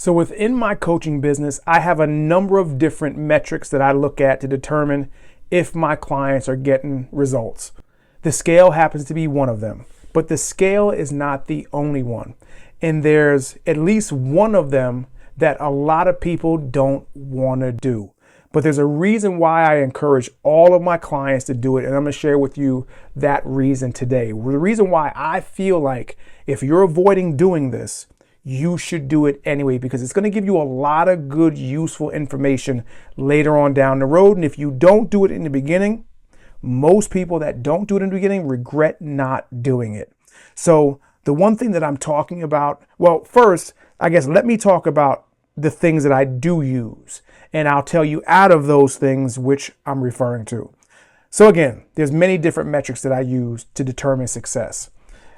So within my coaching business, I have a number of different metrics that I look at to determine if my clients are getting results. The scale happens to be one of them, but the scale is not the only one. And there's at least one of them that a lot of people don't want to do. But there's a reason why I encourage all of my clients to do it, and I'm going to share with you that reason today. The reason why I feel like if you're avoiding doing this, you should do it anyway, because it's going to give you a lot of good, useful information later on down the road. And if you don't do it in the beginning, most people that don't do it in the beginning regret not doing it. So the one thing that I'm talking about, well, first, I guess let me talk about the things that I do use, and I'll tell you out of those things which I'm referring to. So again, there's many different metrics that I use to determine success.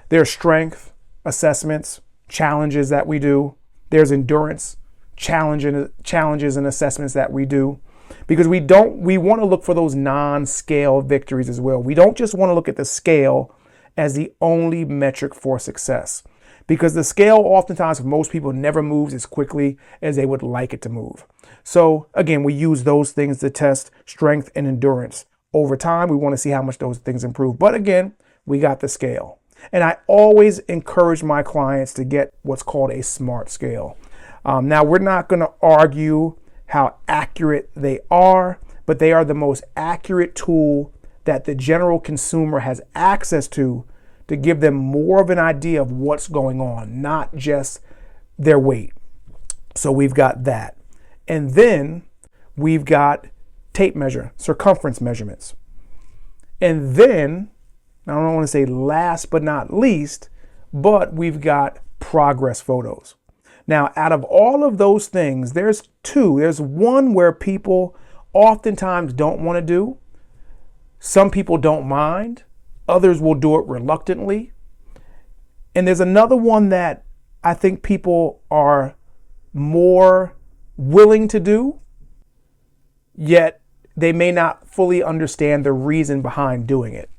There's strength assessments, challenges that we do. There's endurance challenges and assessments that we do, because we want to look for those non-scale victories as well. We don't just want to look at the scale as the only metric for success, because the scale oftentimes for most people never moves as quickly as they would like it to move. So again, we use those things to test strength and endurance. Over time, we want to see how much those things improve. But again, we got the scale. And I always encourage my clients to get what's called a SMART scale. Now, we're not going to argue how accurate they are, but they are the most accurate tool that the general consumer has access to give them more of an idea of what's going on, not just their weight. So we've got that. And then we've got tape measure, circumference measurements. And then, I don't want to say last but not least, but we've got progress photos. Now, out of all of those things, there's two. There's one where people oftentimes don't want to do. Some people don't mind. Others will do it reluctantly. And there's another one that I think people are more willing to do, yet they may not fully understand the reason behind doing it.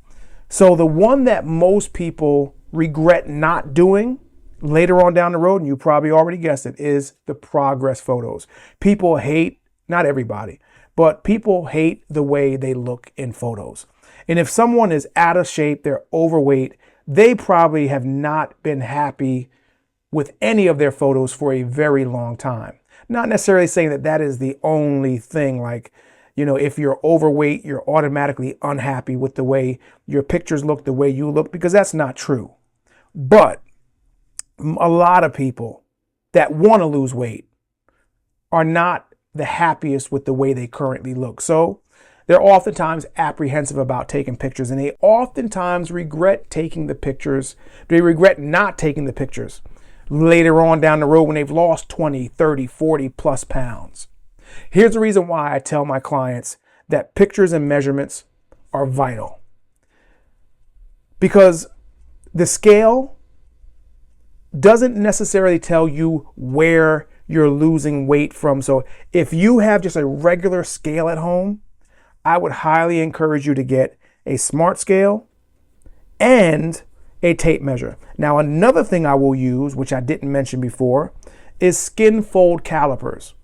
So the one that most people regret not doing later on down the road, and you probably already guessed it, is the progress photos. People hate, not everybody, but people hate the way they look in photos. And if someone is out of shape, they're overweight, they probably have not been happy with any of their photos for a very long time. Not necessarily saying that that is the only thing, like, if you're overweight, you're automatically unhappy with the way your pictures look, the way you look, because that's not true. But a lot of people that want to lose weight are not the happiest with the way they currently look. So they're oftentimes apprehensive about taking pictures, and they oftentimes regret taking the pictures. They regret not taking the pictures later on down the road when they've lost 20, 30, 40 plus pounds. Here's the reason why I tell my clients that pictures and measurements are vital. Because the scale doesn't necessarily tell you where you're losing weight from. So if you have just a regular scale at home, I would highly encourage you to get a SMART scale and a tape measure. Now, another thing I will use, which I didn't mention before, is skin fold calipers.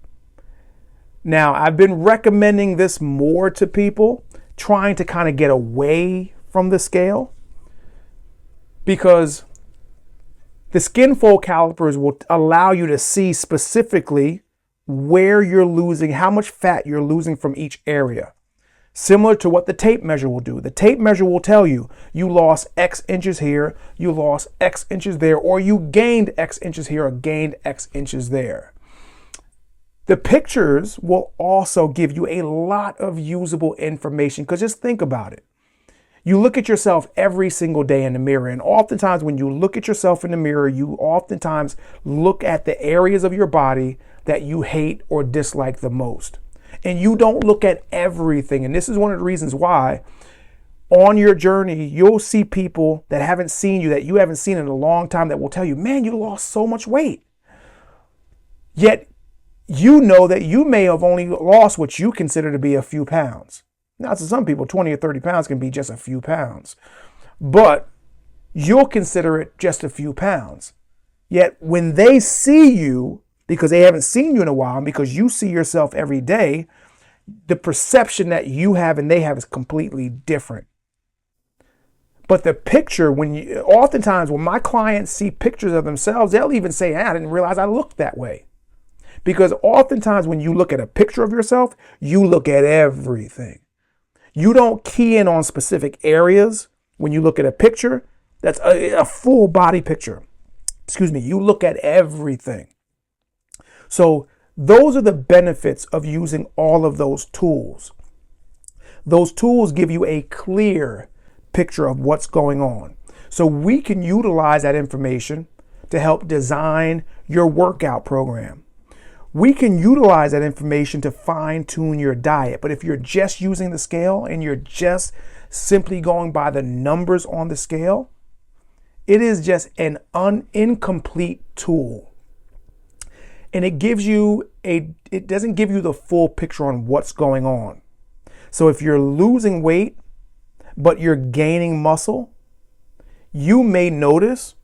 Now, I've been recommending this more to people, trying to kind of get away from the scale, because the skin fold calipers will allow you to see specifically where you're losing, how much fat you're losing from each area. Similar to what the tape measure will do. The tape measure will tell you, you lost X inches here, you lost X inches there, or you gained X inches here or gained X inches there. The pictures will also give you a lot of usable information, because just think about it. You look at yourself every single day in the mirror, and oftentimes when you look at yourself in the mirror, you oftentimes look at the areas of your body that you hate or dislike the most. And you don't look at everything. And this is one of the reasons why on your journey, you'll see people that haven't seen you, that you haven't seen in a long time, that will tell you, man, you lost so much weight. Yet you know that you may have only lost what you consider to be a few pounds. Now, to some people, 20 or 30 pounds can be just a few pounds, but you'll consider it just a few pounds. Yet when they see you, because they haven't seen you in a while, and because you see yourself every day, the perception that you have and they have is completely different. But the picture, oftentimes when my clients see pictures of themselves, they'll even say, I didn't realize I looked that way. Because oftentimes when you look at a picture of yourself, you look at everything. You don't key in on specific areas when you look at a picture. That's a full body picture. You look at everything. So those are the benefits of using all of those tools. Those tools give you a clear picture of what's going on. So we can utilize that information to help design your workout program. We can utilize that information to fine-tune your diet. But if you're just using the scale and you're just simply going by the numbers on the scale, it is just an incomplete tool. And it doesn't give you the full picture on what's going on. So if you're losing weight, but you're gaining muscle, you may notice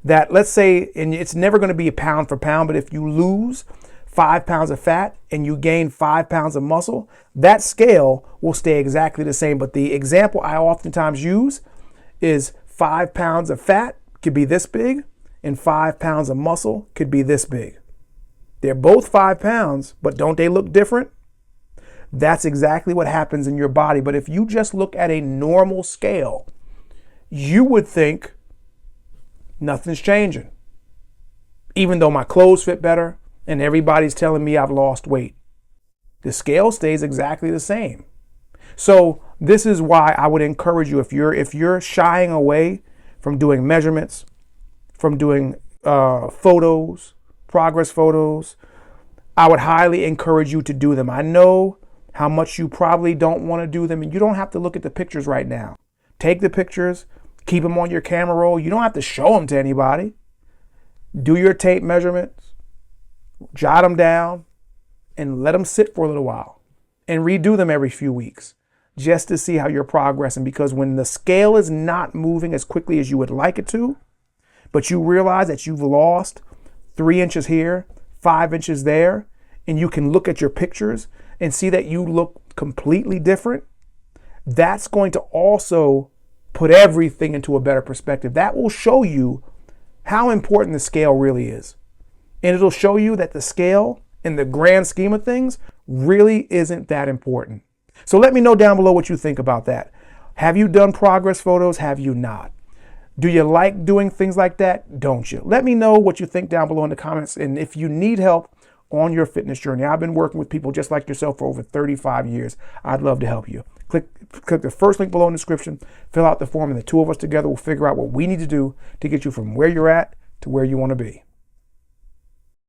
that, let's say, and it's never going to be a pound for pound, but if you lose 5 pounds of fat and you gain 5 pounds of muscle, that scale will stay exactly the same. But the example I oftentimes use is 5 pounds of fat could be this big and 5 pounds of muscle could be this big. They're both 5 pounds, but don't they look different? That's exactly what happens in your body. But if you just look at a normal scale, you would think nothing's changing. Even though my clothes fit better and everybody's telling me I've lost weight, the scale stays exactly the same. So this is why I would encourage you, if you're shying away from doing measurements, from doing photos, progress photos, I would highly encourage you to do them. I know how much you probably don't want to do them, and you don't have to look at the pictures right now. Take the pictures, keep them on your camera roll. You don't have to show them to anybody. Do your tape measurements, jot them down, and let them sit for a little while, and redo them every few weeks just to see how you're progressing. Because when the scale is not moving as quickly as you would like it to, but you realize that you've lost 3 inches here, 5 inches there, and you can look at your pictures and see that you look completely different, that's going to also put everything into a better perspective. That will show you how important the scale really is. And it'll show you that the scale, in the grand scheme of things, really isn't that important. So let me know down below what you think about that. Have you done progress photos? Have you not? Do you like doing things like that? Don't you? Let me know what you think down below in the comments. And if you need help on your fitness journey, I've been working with people just like yourself for over 35 years. I'd love to help you. Click the first link below in the description, fill out the form, and the two of us together will figure out what we need to do to get you from where you're at to where you want to be.